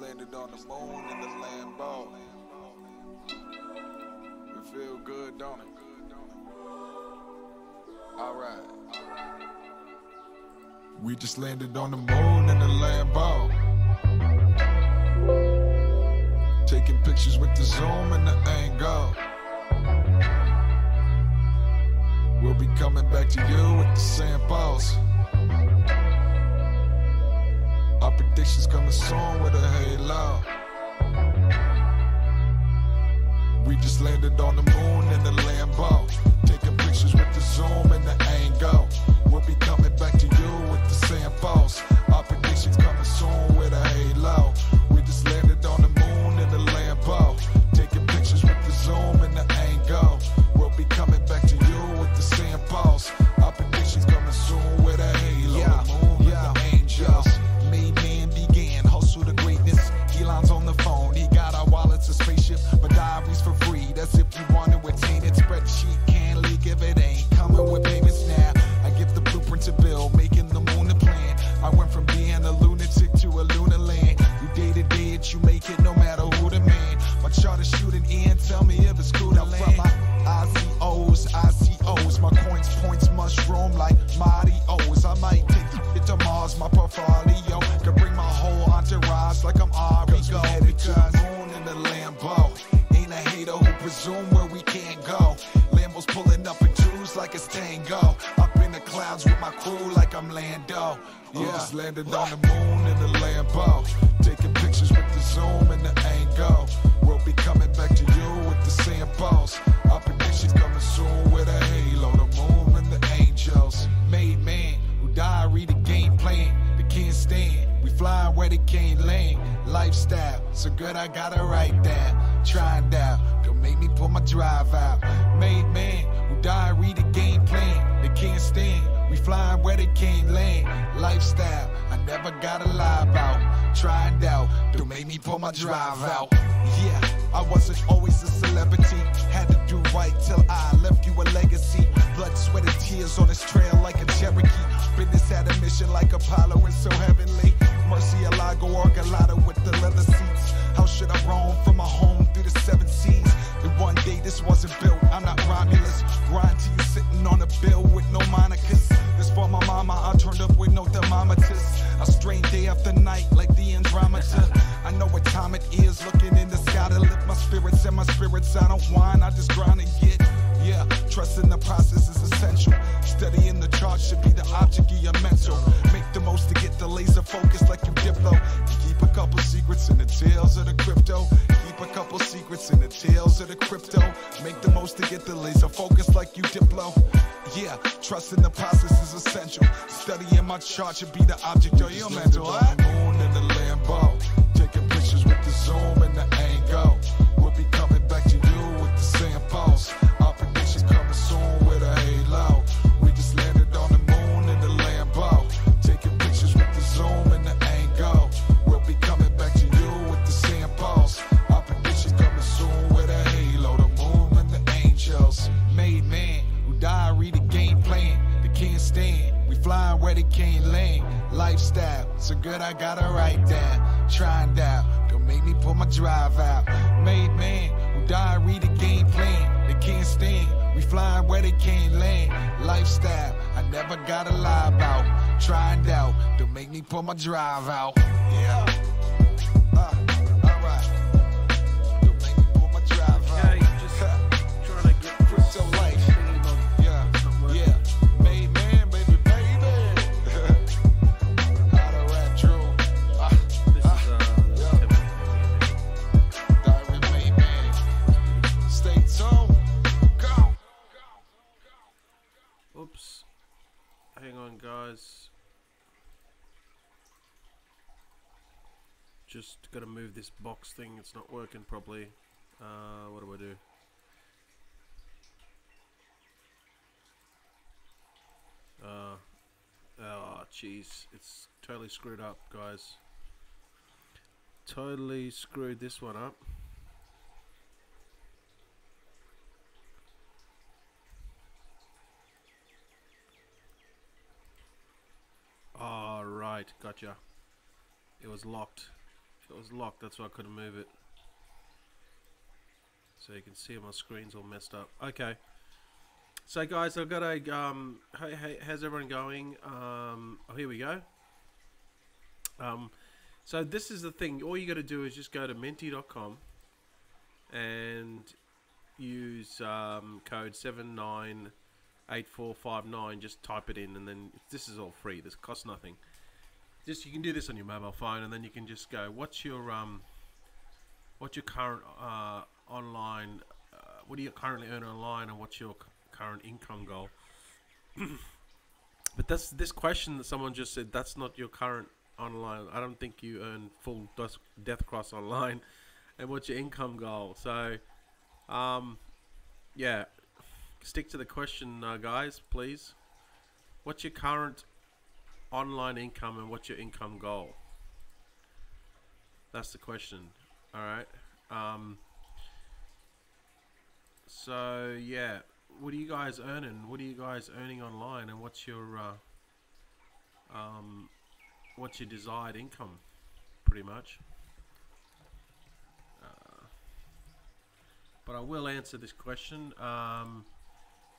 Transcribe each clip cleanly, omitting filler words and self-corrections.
landed on the moon in the Lambo. We feel good, don't it? Alright. We just landed on the moon in the Lambo. Taking pictures with the zoom and the angle. We'll be coming back to you with the samples. Our predictions coming soon with a halo. We just landed on the moon in the Lambo. Taking pictures with the zoom and the angle. We'll be coming back to you with the samples. Our predictions coming soon with a halo. We just landed on the moon in the Lambo. Taking pictures with the zoom and the angle. We'll be coming back to you with the samples. Our predictions coming soon with a halo. The moon and the angels. Made man began, hustle to greatness. Elon's on the phone, he got our wallets, a spaceship, but diaries for free. That's if you want to attain it. Spreadsheet can't leak if it ain't coming with payments now. I give the blueprint to build, making the moon a plan. I went from being a lunatic to a lunar land. You day to day it, you make it no matter who the man. My chart is shooting in, tell me if it's cool to land. ICOs, my coins points mushroom like Marios. I might take it to Mars, my portfolio could bring my whole entourage like I'm Arigo. Because moon in the Lambo, ain't a hater who presume where we can't go. Lambos pulling up in twos like it's tango. Up in the clouds with my crew like I'm Lando. Yeah, just landed on the moon in the Lambo. Taking pictures with the zoom and the angle. We'll be coming back to you with the samples. Our predictions coming soon with a halo. The moon and the angels. Made man who died, read the game plan. They can't stand. We fly where they can't land. Lifestyle so good I gotta write down. Trying out, don't make me pull my drive out. Made man who died, read the game plan. They can't stand. We flying where they can't land. Lifestyle I never gotta lie about. Trying out, don't make me pull my drive out. Yeah, I wasn't always a celebrity. Had to do right till I left you a legacy. Blood, sweat, and tears on this trail like a Cherokee. Business had a mission like Apollo and so heavenly. Mercy, Alago, or Galata with the leather seats. How should I roam from my home through the 7 seas? And one day this wasn't built, I'm not Romulus. Grind till you sitting on a bill with no monikers. This for my mama, I turned up with no thermometers. I strain day after night like the Andromeda. I know what time it is, looking in the sky to lift my spirits. And my spirits, I don't whine, I just grind and get. Yeah, trusting the process is essential. Studying the chart should be the object of your mental. Make the most to get the laser focus like you Diplo. Keep a couple secrets in the tails of the crypto. Keep a couple secrets in the tails of the crypto. Make the most to get the laser focus like you Diplo. Yeah, trusting the process is essential. Studying my chart should be the object of your mental. On the moon in the Lambo. Taking pictures with the zoom and the angle. We'll be coming back to you with the samples. Our predictions coming soon with a halo. We just landed on the moon in the Lambo. Taking pictures with the zoom and the angle. We'll be coming back to you with the samples. Our predictions coming soon with a halo. The moon and the angels. Made man who died, read the game plan. They can't stand. We flying where they can't land. Lifestyle so good I gotta write down. Trying out, don't make me pull my drive out. Made man who died, read the game plan. They can't stand. We flying where they can't land. Lifestyle I never gotta lie about. Trying out, don't make me pull my drive out. Yeah. Alright. Don't make me pull my drive out. Okay, just trying to get crypto life. Yeah. Yeah. Made man, baby, baby. How to rap true. This is Diary made man. Stay tuned. Go. Oops. Hang on, guys. Just gotta move this box thing. It's not working properly. What do I do? Oh, jeez. It's totally screwed up, guys. Totally screwed this one up. Right, gotcha. It was locked. It was locked, that's why I couldn't move it. So you can see my screen's all messed up. Okay. So guys, I've got a hey, how's everyone going? Oh, here we go. So this is the thing. All you got to do is just go to minty.com and use code 798459. Just type it in, and then this is all free. This costs nothing. Just you can do this on your mobile phone, and then you can just go. What's your current online? What do you currently earn online, and what's your current income goal? But that's this question that someone just said. That's not your current online. I don't think you earn full death cross online. And what's your income goal? So, yeah, stick to the question, guys, please. What's your current online income and what's your income goal? That's the question. All right. So yeah, what are you guys earning? What are you guys earning online, and what's your desired income, pretty much. But I will answer this question.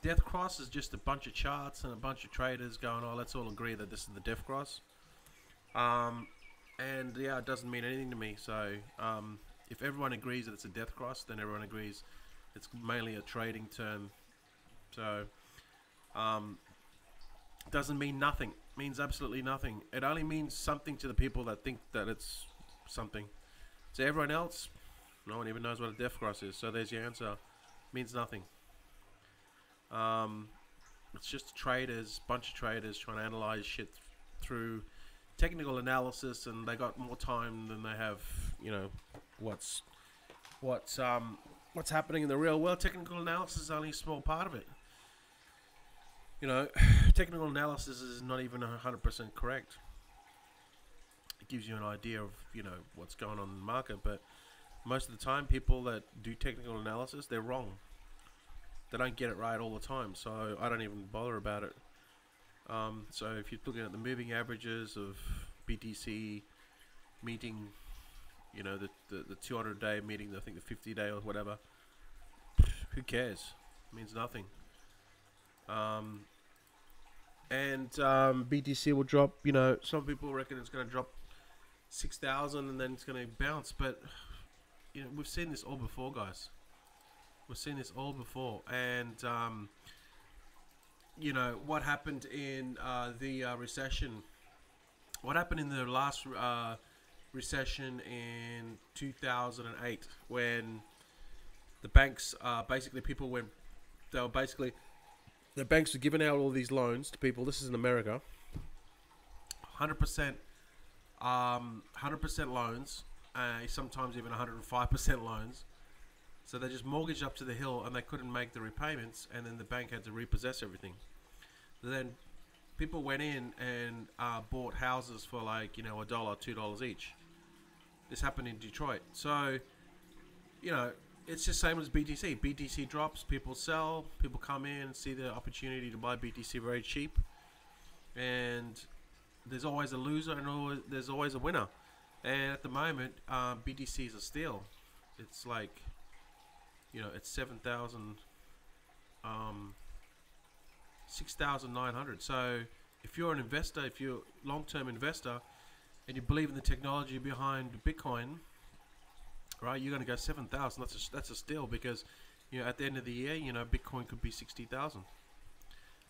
Death cross is just a bunch of charts and a bunch of traders going, oh, let's all agree that this is the death cross. And yeah, it doesn't mean anything to me. So if everyone agrees that it's a death cross, then everyone agrees it's mainly a trading term. So doesn't mean nothing. Means absolutely nothing. It only means something to the people that think that it's something. To everyone else, no one even knows what a death cross is. So there's your answer. Means nothing. It's just traders, bunch of traders trying to analyze shit through technical analysis, and they got more time than they have, you know, what's happening in the real world. Technical analysis is only a small part of it. You know, technical analysis is not even 100% correct. It gives you an idea of, you know, what's going on in the market, but most of the time people that do technical analysis, they're wrong. They don't get it right all the time, so I don't even bother about it. So if you're looking at the moving averages of BTC meeting, you know, the 200-day meeting, I think the 50-day or whatever, who cares? It means nothing. And BTC will drop, you know, some people reckon it's going to drop 6,000 and then it's going to bounce, but you know, we've seen this all before, guys. We've seen this all before. And you know, what happened in the recession, what happened in the last recession in 2008, when the banks basically people went, they were basically, the banks were giving out all these loans to people. This is in America. 100% loans, sometimes even 105% loans. So they just mortgaged up to the hill, and they couldn't make the repayments, and then the bank had to repossess everything. Then people went in and bought houses for, like, you know, $1, $2 each. This happened in Detroit. So, you know, it's just same as BTC. BTC drops, people sell, people come in, see the opportunity to buy BTC very cheap, and there's always a loser and there's always a winner. And at the moment, BTC is a steal. It's like, you know, it's 6,900. So if you're an investor, if you're a long-term investor, and you believe in the technology behind Bitcoin, right, you're going to go 7,000. That's a steal, because, you know, at the end of the year, you know, Bitcoin could be 60,000.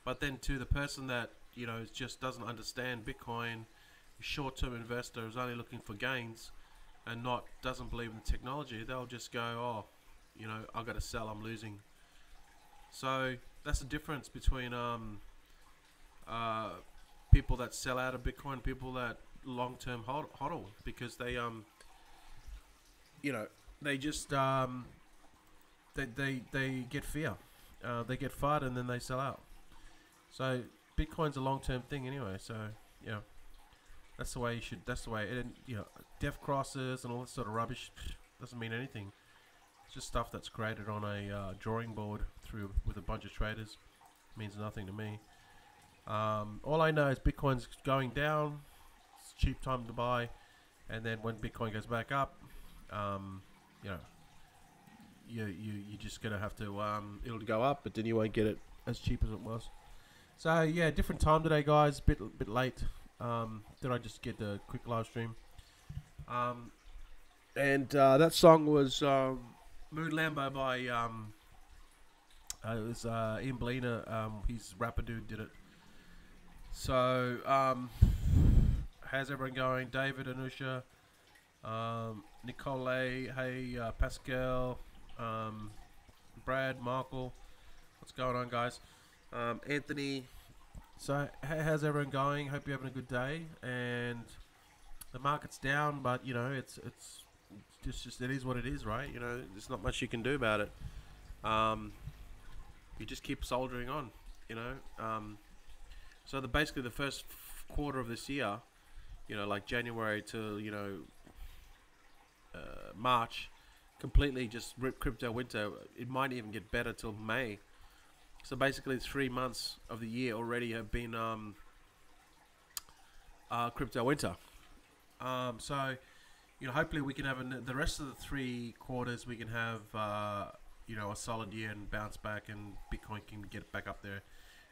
But then to the person that, you know, just doesn't understand Bitcoin, short-term investor who's only looking for gains and doesn't believe in the technology, they'll just go, oh, you know, I've got to sell, I'm losing. So that's the difference between people that sell out of Bitcoin, people that long-term hodl, because they you know, they just they get fear, they get FUD, and then they sell out. So Bitcoin's a long-term thing anyway. So yeah, that's the way you should. That's the way. And you know, death crosses and all this sort of rubbish doesn't mean anything. It's just stuff that's created on a drawing board with a bunch of traders. It means nothing to me. All I know is Bitcoin's going down. It's a cheap time to buy. and then when Bitcoin goes back up, you know, you're just gonna have to it'll go up, but then you won't get it as cheap as it was. So yeah, different time today, guys. Bit late. Did I just get a quick live stream? And that song was Mood Lambo by it was Ian Bellina. His rapper dude did it. So how's everyone going? David, Anusha, Nicole, hey Pascal, Brad, Michael. What's going on, guys? Anthony. So how's everyone going? Hope you're having a good day. And the market's down, but you know it's just it is what it is, right? You know, there's not much you can do about it. You just keep soldiering on, you know. So basically the first quarter of this year, you know, like January to March, completely just ripped crypto winter. It might even get better till May. So basically 3 months of the year already have been crypto winter. So, you know, hopefully we can have the rest of the 3 quarters we can have you know, a solid year and bounce back, and Bitcoin can get back up there.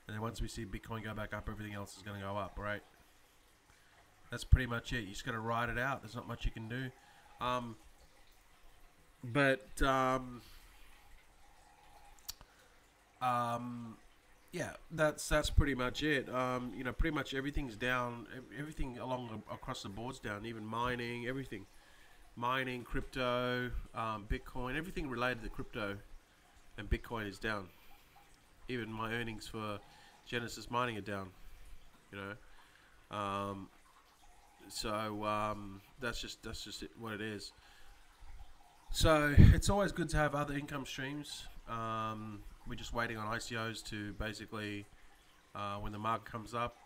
And then once we see Bitcoin go back up, everything else is going to go up, right? That's pretty much it. You just got to ride it out. There's not much you can do. Yeah, that's pretty much it. You know, pretty much everything's down. Everything across the board's down. Even mining, everything. Mining, crypto, Bitcoin, everything related to crypto and Bitcoin is down. Even my earnings for Genesis Mining are down. You know, that's just what it is. So it's always good to have other income streams. We're just waiting on ICOs to basically, when the market comes up,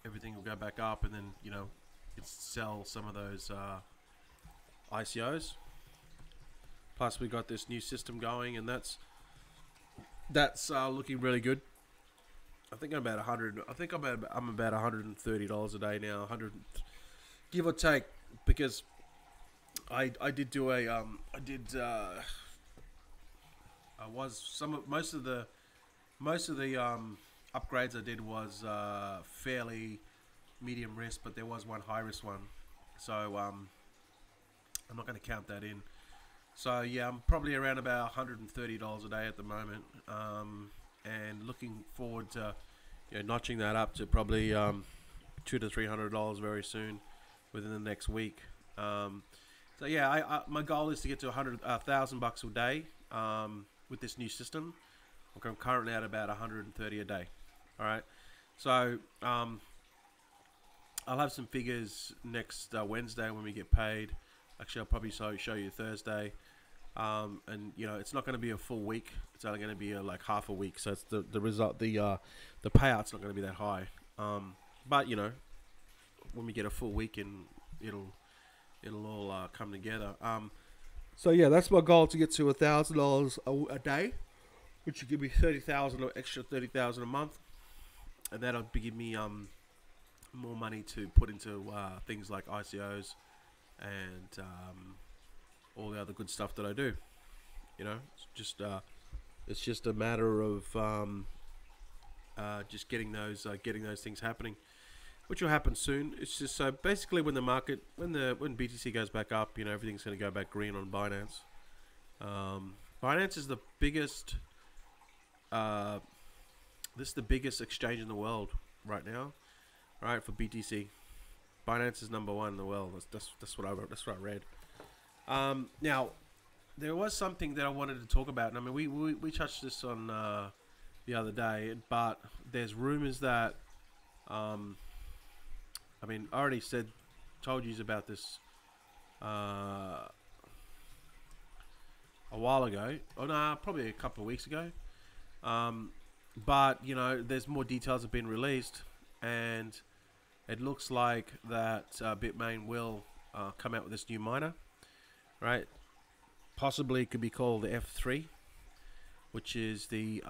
everything will go back up, and then you know, sell some of those ICOs. Plus, we got this new system going, and that's looking really good. I think I'm about 100. I think I'm about $130 a day now, 100, give or take, because I did do a most of the upgrades I did was fairly medium risk, but there was one high risk one, so I'm not going to count that in. So yeah, I'm probably around about $130 a day at the moment, and looking forward to notching that up to probably $200 to $300 very soon, within the next week. So yeah, my goal is to get to $1,000 a day with this new system. I'm currently at about 130 a day. All right, so I'll have some figures next Wednesday when we get paid. Actually, I'll probably show you Thursday, and you know, it's not going to be a full week. It's only going to be like half a week. So it's the result. The payout's not going to be that high. But you know, when we get a full week in, it'll all come together. So yeah, that's my goal, to get to $1,000 a day, which would give me 30,000 or extra 30,000 a month, and that'll give me more money to put into things like ICOs and all the other good stuff that I do. You know, it's just a matter of just getting those things happening, which will happen soon. It's just so basically when BTC goes back up, you know, everything's going to go back green on Binance. Binance is the biggest. This is the biggest exchange in the world right now, right? For BTC, Binance is #1 in the world. That's what I wrote. That's what I read. Now, there was something that I wanted to talk about, and I mean, we touched this on the other day, but there's rumors that, I mean, I already told you about this a while ago. Oh no, probably a couple of weeks ago. But you know, there's more details have been released, and it looks like that Bitmain will come out with this new miner, right? Possibly it could be called the F3, which is the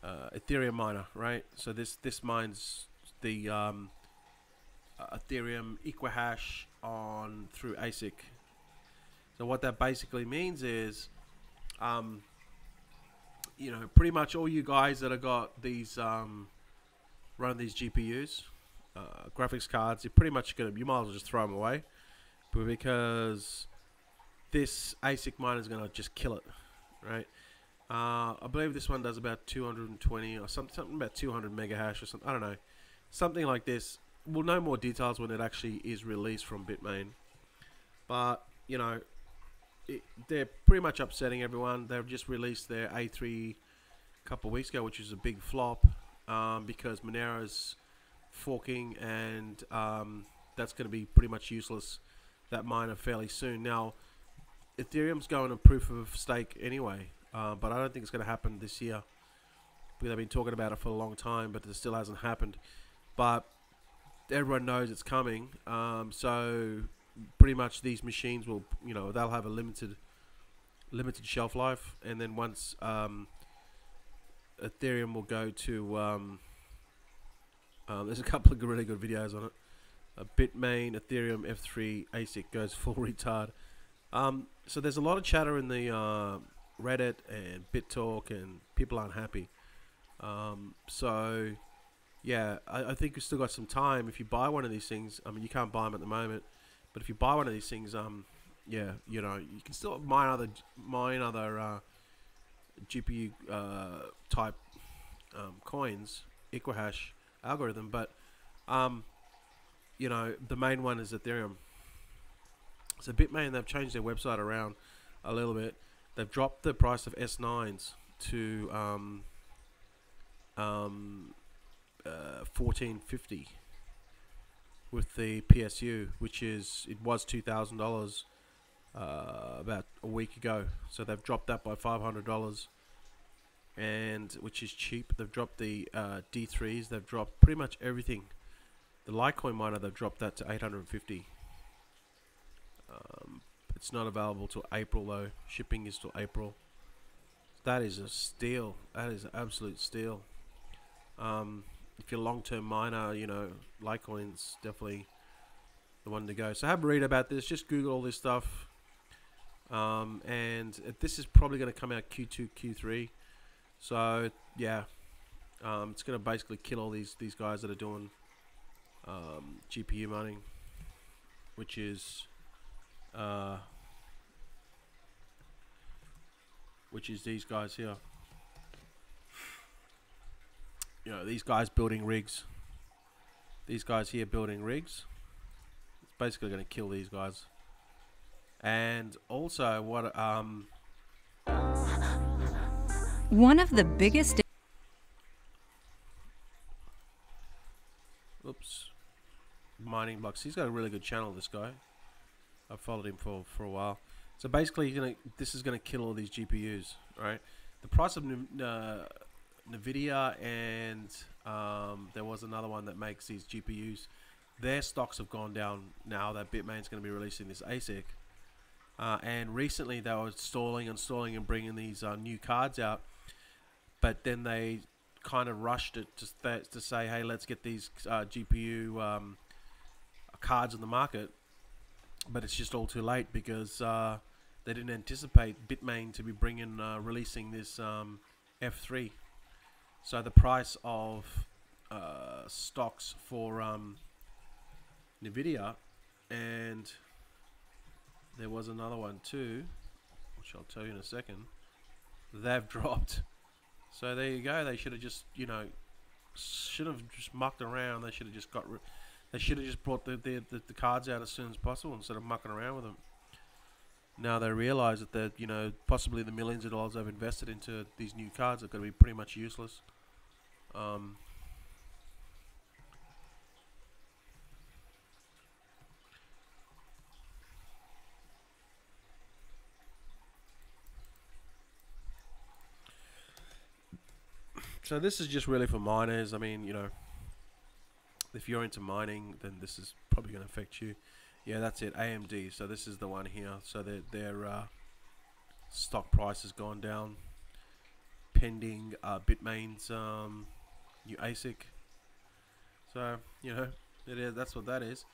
Ethereum miner, right? So this mines the Ethereum Equihash on through ASIC. So what that basically means is, you know, pretty much all you guys that have got these running these GPUs, graphics cards, you're pretty much gonna, you might as well just throw them away, but because this ASIC miner is gonna just kill it, right? I believe this one does about 220 or something about 200 mega hash or something. I don't know, something like this. We'll know more details when it actually is released from Bitmain. But you know, they're pretty much upsetting everyone. They've just released their A3 a couple of weeks ago, which is a big flop because Monero's forking, and that's going to be pretty much useless, that miner, fairly soon. Now, Ethereum's going to proof of stake anyway, but I don't think it's going to happen this year. They've been talking about it for a long time, but it still hasn't happened. But everyone knows it's coming, so pretty much these machines will, you know, they'll have a limited shelf life, and then once Ethereum will go to there's a couple of really good videos on it. Bitmain Ethereum F3 ASIC goes full retard. So there's a lot of chatter in the Reddit and BitTalk, and people aren't happy. So yeah, I think we've still got some time. If you buy one of these things, I mean, you can't buy them at the moment, but if you buy one of these things, yeah, you know, you can still mine other GPU type coins, Equihash algorithm, but you know, the main one is Ethereum. So Bitmain, they've changed their website around a little bit. They've dropped the price of S9s to 1450 with the PSU, which is, it was $2,000 about a week ago. So they've dropped that by $500, and which is cheap. They've dropped the D3s. They've dropped pretty much everything. The Litecoin miner, they've dropped that to 850. It's not available till April though. Shipping is till April. That is a steal. That is an absolute steal. If you're a long-term miner, you know, Litecoin's definitely the one to go. So have a read about this. Just Google all this stuff. And this is probably going to come out Q2, Q3. So yeah, it's going to basically kill all these guys that are doing GPU mining, which is these guys here. You know, these guys building rigs. These guys here building rigs. It's basically going to kill these guys. And also, what one of the biggest. Oops. Mining blocks. He's got a really good channel, this guy. I've followed him for a while. So basically, this is gonna kill all these GPUs, right? The price of Nvidia and there was another one that makes these GPUs. Their stocks have gone down now that Bitmain's going to be releasing this ASIC. And recently they were installing and bringing these new cards out, but then they kind of rushed it to say, hey, let's get these GPU cards on the market. But it's just all too late because they didn't anticipate Bitmain to be releasing this F3. So the price of stocks for Nvidia, and there was another one too, which I'll tell you in a second, they've dropped. So there you go. They should have just, you know, mucked around. They should have just brought the cards out as soon as possible instead of mucking around with them. Now they realize that you know, possibly the millions of dollars they've invested into these new cards are going to be pretty much useless. So this is just really for miners. I mean, you know, if you're into mining, then this is probably going to affect you. Yeah, that's it, AMD. So this is the one here. So their stock price has gone down, pending Bitmain's new ASIC. So, you know, It is. That's what that is.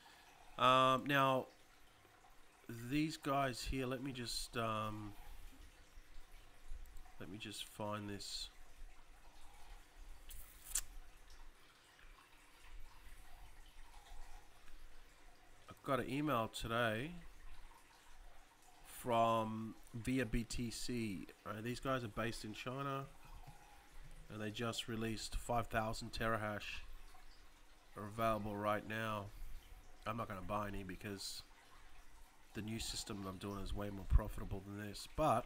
Now, these guys here. Let me just find this. I've got an email today from via BTC. Right, these guys are based in China, and they just released 5,000 terahash. Are available right now. I'm not going to buy any because the new system I'm doing is way more profitable than this. But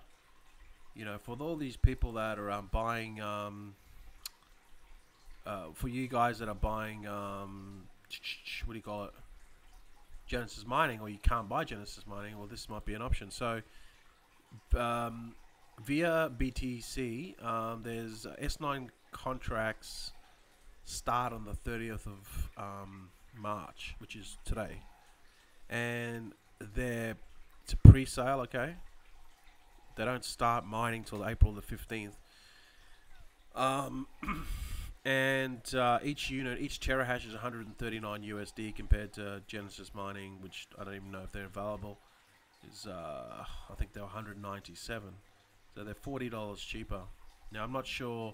you know, for all these people that are buying, for you guys that are buying, what do you call it? Genesis mining, or you can't buy Genesis mining, well, this might be an option. So via BTC, there's S9 contracts start on the 30th of March, which is today, and it's a pre-sale. Okay, they don't start mining till April the 15th. And each terahash is 139 USD compared to Genesis mining, which I don't even know if they're available. Is I think they're 197, so they're $40 cheaper. Now I'm not sure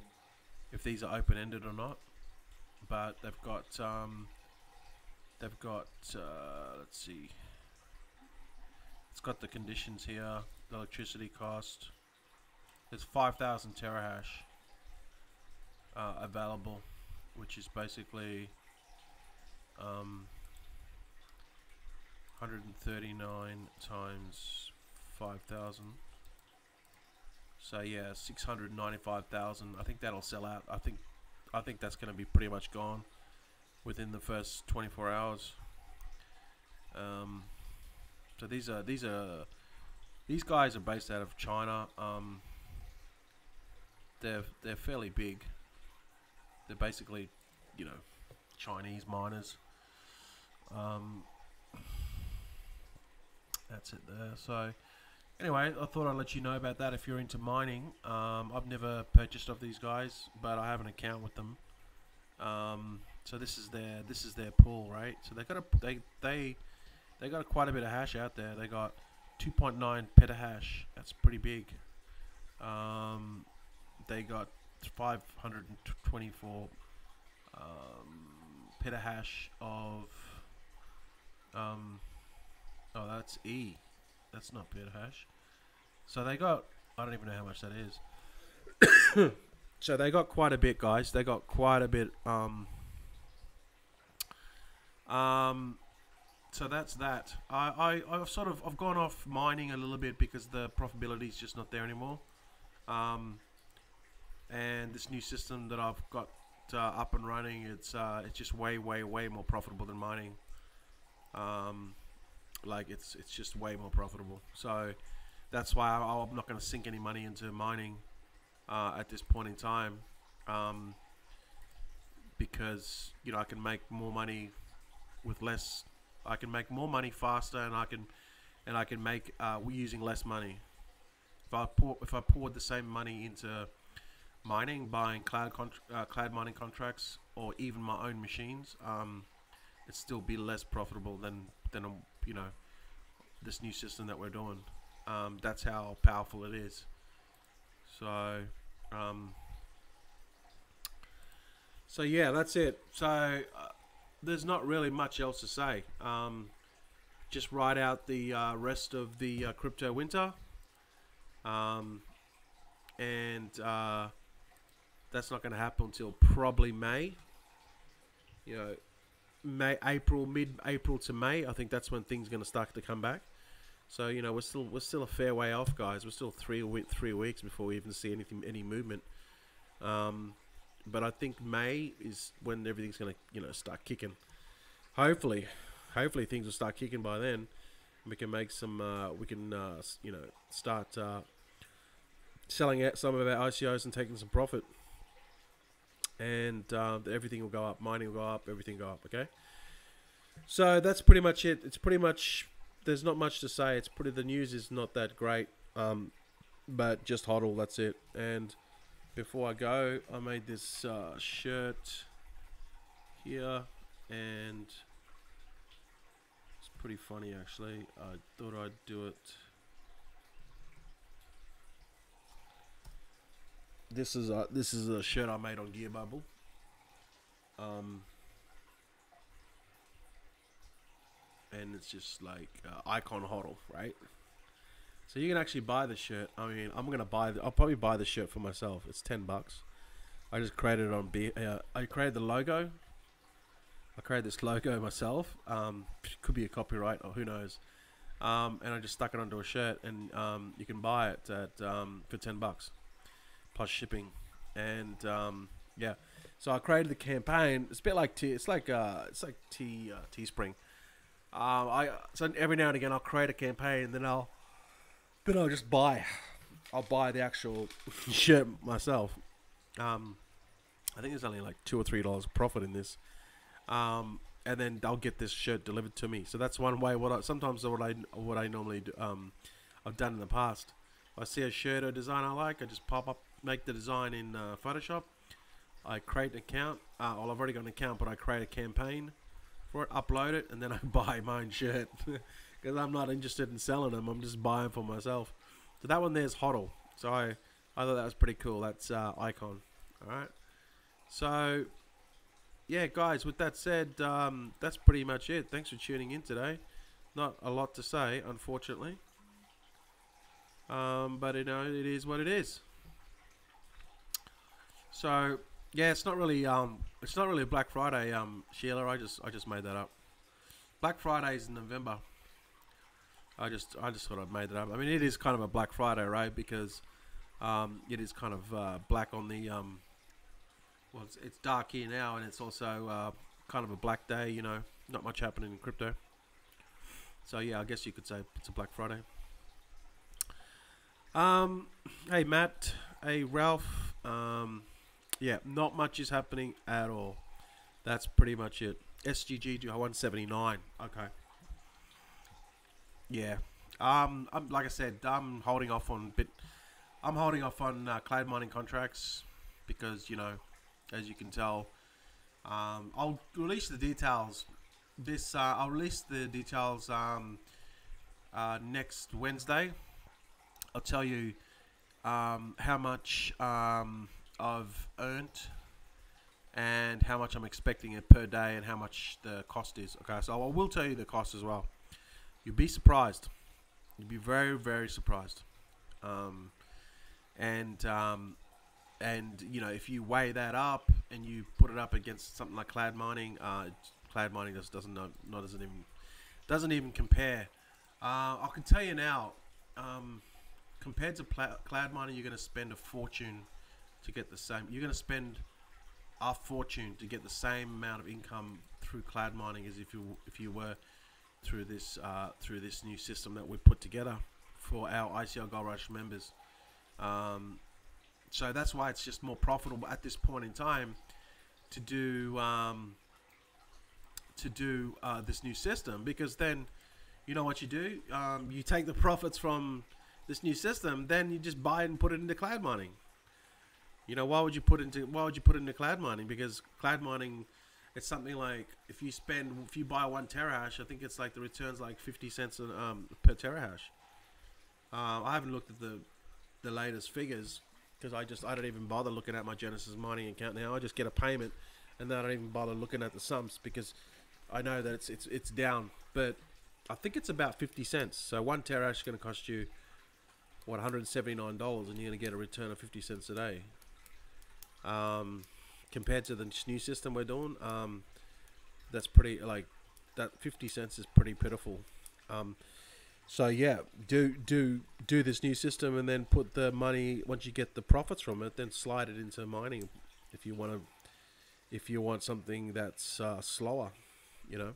if these are open-ended or not, but they've got let's see, it's got the conditions here, the electricity cost. There's 5,000 terahash available, which is basically 139 times 5,000. So yeah, 695,000. I think that'll sell out. I think that's going to be pretty much gone within the first 24 hours. So these guys are based out of China. They're fairly big. They're basically, you know, Chinese miners. That's it there. So anyway, I thought I'd let you know about that if you're into mining. I've never purchased of these guys, but I have an account with them. So this is their pool, right? So they got quite a bit of hash out there. They got 2.9 petahash. That's pretty big. They got 524 petahash of oh, that's E. That's not petahash. So they got, I don't even know how much that is. So they got quite a bit, guys. They got quite a bit. So that's that. I've gone off mining a little bit because the profitability is just not there anymore. And this new system that I've got up and running, it's just way more profitable than mining. Like it's just way more profitable. So that's why I'm not going to sink any money into mining at this point in time, because you know I can make more money with less. I can make more money faster, and I can make using less money. If I poured the same money into mining, buying cloud mining contracts, or even my own machines, it'd still be less profitable than you know, this new system that we're doing. That's how powerful it is. So so yeah, that's it. So there's not really much else to say. Just ride out the rest of the crypto winter, and that's not going to happen until probably May. You know, mid-April to May. I think that's when things are going to start to come back. So you know, we're still a fair way off, guys. We're still 3 weeks before we even see any movement. But I think May is when everything's going to, you know, start kicking. Hopefully things will start kicking by then. We can make some. You know, start selling out some of our ICOs and taking some profit. And everything will go up. Mining will go up. Everything will go up. Okay. So that's pretty much it. It's pretty much. There's not much to say. It's pretty. The news is not that great. But just hodl. That's it. And before I go, I made this shirt here, and pretty funny actually. I thought I'd do it. This is a shirt I made on Gear Bubble. And it's just like icon hodl, right? So you can actually buy the shirt. I mean, I'll probably buy the shirt for myself. It's $10. I just created it on I created the logo. I created this logo myself. Could be a copyright or who knows. And I just stuck it onto a shirt, and you can buy it at for $10 plus shipping. And yeah, so I created the campaign. It's a bit like Teespring. So every now and again I'll create a campaign, and then I'll just buy the actual shirt myself. I think there's only like $2 or $3 profit in this, and then I'll get this shirt delivered to me. So that's one way. What I normally do, I've done in the past. If I see a shirt or design I like, I just make the design in Photoshop. I create an account. Well, I've already got an account, but I create a campaign for it, upload it, and then I buy my own shirt because I'm not interested in selling them. I'm just buying for myself. So that one there's hodl. So I thought that was pretty cool. That's icon. All right. So yeah, guys. With that said, that's pretty much it. Thanks for tuning in today. Not a lot to say, unfortunately. But it is what it is. So yeah, it's not really Black Friday, Sheila. I just made that up. Black Friday is in November. I just thought I made that up. I mean, it is kind of a Black Friday, right? Because it is kind of black on the well, it's dark here now, and it's also kind of a black day. You know, not much happening in crypto. So yeah, I guess you could say it's a Black Friday. Hey Matt, hey Ralph. Yeah, not much is happening at all. That's pretty much it. SGG to 179. Okay. Yeah. I'm like I said, I'm holding off on cloud mining contracts because, you know, as you can tell, I'll release the details. I'll release the details next Wednesday. I'll tell you how much I've earned and how much I'm expecting it per day and how much the cost is. Okay, so I will tell you the cost as well. You'll be surprised. You'll be very, very surprised. And you know, if you weigh that up and you put it up against something like cloud mining just doesn't even compare. I can tell you now, compared to cloud mining, you're going to spend a fortune to get the same. You're going to spend a fortune to get the same amount of income through cloud mining as if you were through this new system that we put together for our ICO Gold Rush members. So that's why it's just more profitable at this point in time to do this new system, because then you know what you do. You take the profits from this new system, then you just buy it and put it into cloud mining. You know, why would you put it into cloud mining? Because cloud mining, it's something like if you buy 1 terahash, I think it's like the return's like 50 cents per terahash. I haven't looked at the latest figures because I don't even bother looking at my Genesis mining account now. I just get a payment, and then I don't even bother looking at the sums because I know that it's down. But I think it's about 50 cents. So 1 terahash is going to cost you what, $179, and you're going to get a return of 50 cents a day. Compared to the new system we're doing, that's pretty, like, that 50 cents is pretty pitiful. So yeah, do this new system and then put the money, once you get the profits from it, then slide it into mining if you want something that's slower, you know.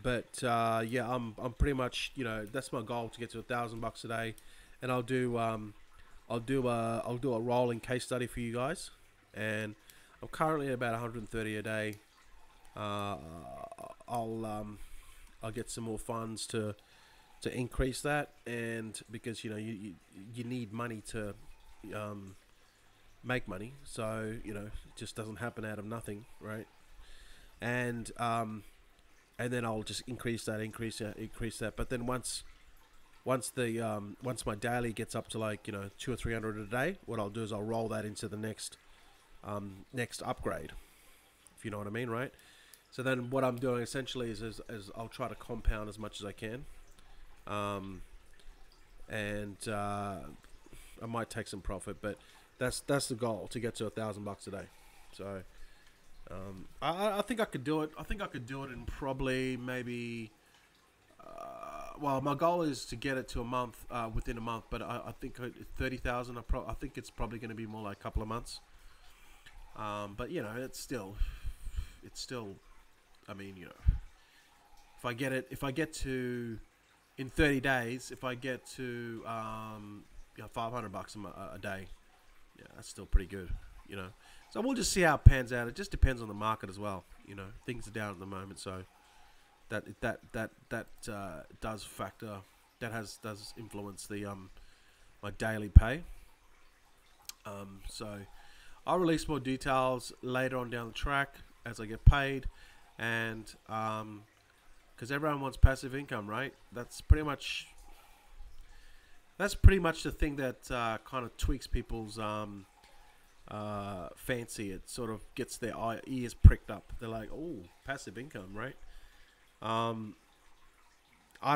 Yeah, I'm pretty much, you know, that's my goal, to get to $1,000 a day, and I'll do a rolling case study for you guys, and I'm currently at about 130 a day. I'll get some more funds to increase that, and because you know you need money to make money, so you know it just doesn't happen out of nothing, right? And and then I'll just increase that. But then once my daily gets up to like 200 or 300 a day, what I'll do is I'll roll that into the next upgrade, if you know what I mean, right? So then what I'm doing essentially is I'll try to compound as much as I can, and I might take some profit, but that's the goal, to get to $1,000 a day. So I think I could do it. I think I could do it in probably maybe. Well, my goal is to get it to a month, within a month. But I think 30,000. I think it's probably going to be more like a couple of months. But it's still. I mean, if I get to in 30 days, if I get to $500 a day, yeah, that's still pretty good. So we'll just see how it pans out. It just depends on the market as well. Things are down at the moment, so that does factor. That does influence the my daily pay. So I'll release more details later on down the track as I get paid, and because everyone wants passive income, right? That's pretty much the thing that kind of tweaks people's fancy. It sort of gets their ears pricked up. They're like, oh, passive income, right? I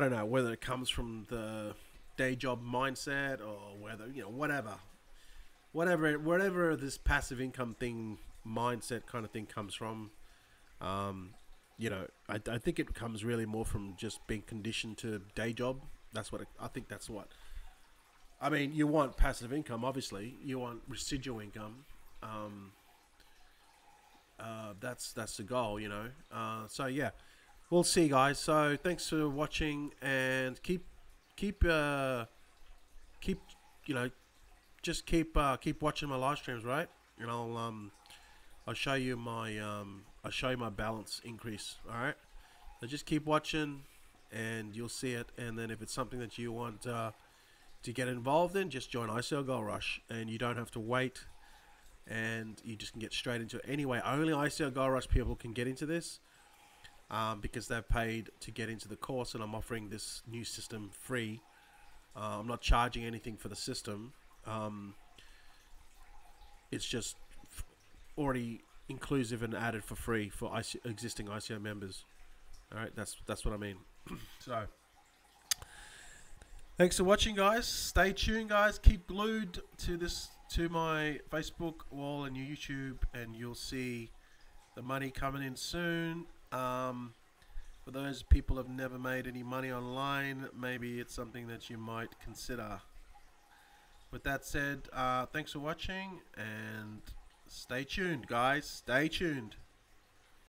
don't know whether it comes from the day job mindset or whether, whatever this passive income thing mindset kind of thing comes from. I think it comes really more from just being conditioned to day job. I think that's what. I mean, you want passive income, obviously. You want residual income. That's the goal, So yeah, we'll see, guys. So thanks for watching, and keep watching my live streams, right? And I'll show you my balance increase. All right. So just keep watching, and you'll see it. And then if it's something that you want to get involved in, just join ICO Gold Rush, and you don't have to wait, and you just can get straight into it. Anyway, only ICO Gold Rush people can get into this, because they've paid to get into the course, and I'm offering this new system free. I'm not charging anything for the system. It's just already inclusive and added for free for existing ICO members. All right, that's what I mean. So thanks for watching, guys. Stay tuned, guys. Keep glued to my Facebook wall and YouTube, and you'll see the money coming in soon. For those people who have never made any money online, maybe it's something that you might consider. With that said, thanks for watching, and stay tuned, guys. Stay tuned.